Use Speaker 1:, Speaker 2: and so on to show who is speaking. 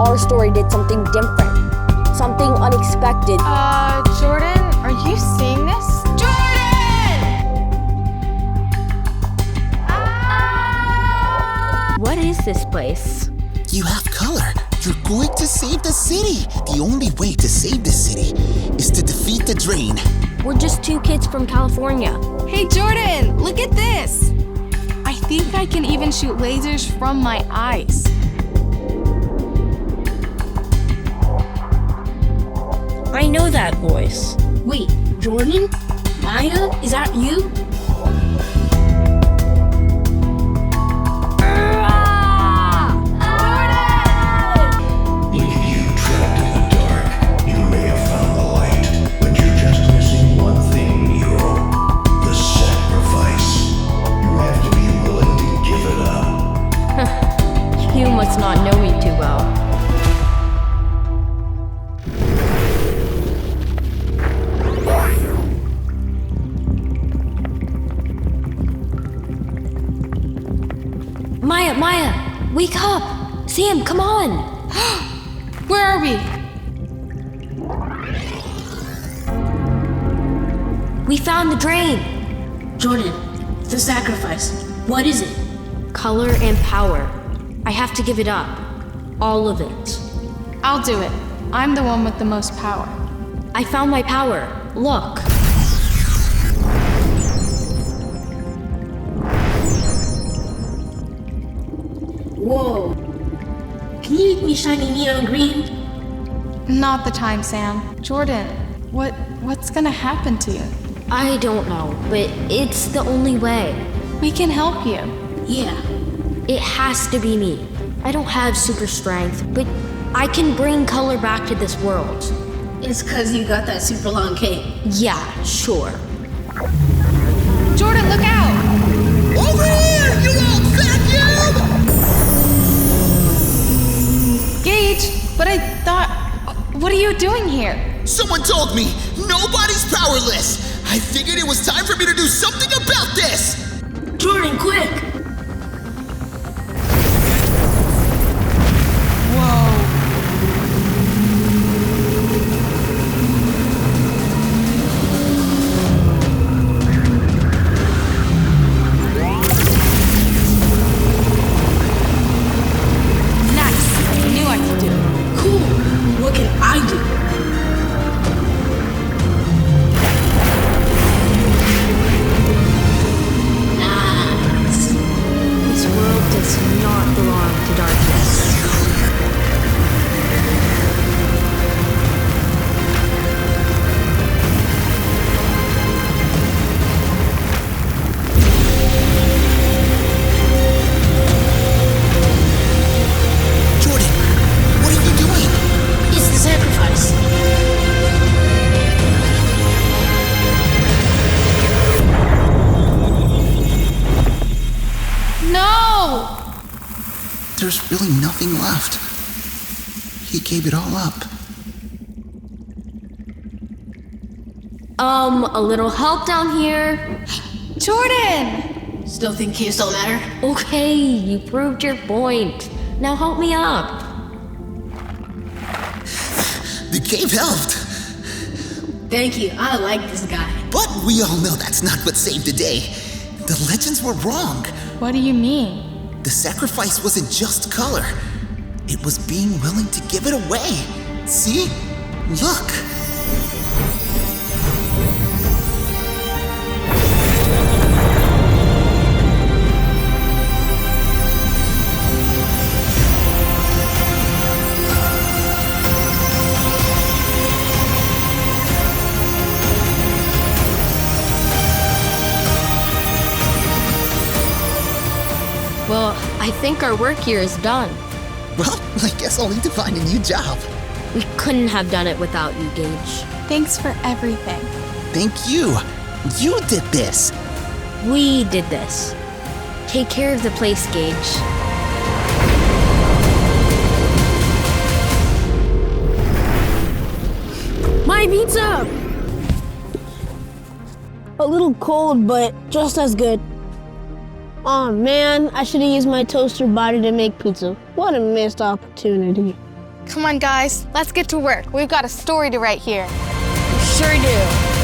Speaker 1: our story did something different. Something unexpected.
Speaker 2: Jordan, are you seeing this? Jordan!
Speaker 1: What is this place?
Speaker 3: You have color. You're going to save the city. The only way to save the city is to defeat the drain.
Speaker 1: We're just two kids from California.
Speaker 2: Hey, Jordan, look at this. I think I can even shoot lasers from my eyes.
Speaker 1: I know that voice.
Speaker 4: Wait, Jordan? Maya? Is that you?
Speaker 1: You must not know me too well. Maya, wake up! Sam, come on!
Speaker 2: Where are we?
Speaker 1: We found the drain!
Speaker 4: Jordan, the sacrifice. What is it?
Speaker 1: Color and power. I have to give it up. All of it.
Speaker 2: I'll do it. I'm the one with the most power.
Speaker 1: I found my power. Look.
Speaker 4: Whoa. Can you make me shiny neon green?
Speaker 2: Not the time, Sam. Jordan, what's gonna happen to you?
Speaker 1: I don't know, but it's the only way.
Speaker 2: We can help you.
Speaker 4: Yeah.
Speaker 1: It has to be me. I don't have super strength, but I can bring color back to this world.
Speaker 4: It's 'cause you got that super long cape.
Speaker 1: Yeah, sure.
Speaker 2: Jordan, look out!
Speaker 3: Over here, you old vacuum!
Speaker 2: Gage, but I thought... What are you doing here?
Speaker 3: Someone told me nobody's powerless. I figured it was time for me to do something about this.
Speaker 4: Jordan, quick!
Speaker 3: There's really nothing left. He gave it all up.
Speaker 1: A little help down here.
Speaker 2: Jordan!
Speaker 4: Still think caves don't matter?
Speaker 1: Okay, you proved your point. Now help me up.
Speaker 3: The cave helped.
Speaker 4: Thank you, I like this guy.
Speaker 3: But we all know that's not what saved the day. The legends were wrong.
Speaker 2: What do you mean?
Speaker 3: The sacrifice wasn't just color. It was being willing to give it away. See? Look.
Speaker 1: Well, I think our work here is done.
Speaker 3: Well, I guess I'll need to find a new job.
Speaker 1: We couldn't have done it without you, Gage.
Speaker 2: Thanks for everything.
Speaker 3: Thank you. You did this.
Speaker 1: We did this. Take care of the place, Gage.
Speaker 5: My pizza! A little cold, but just as good. Aw man, I should have used my toaster body to make pizza. What a missed opportunity.
Speaker 2: Come on, guys, let's get to work. We've got a story to write here.
Speaker 1: Sure do.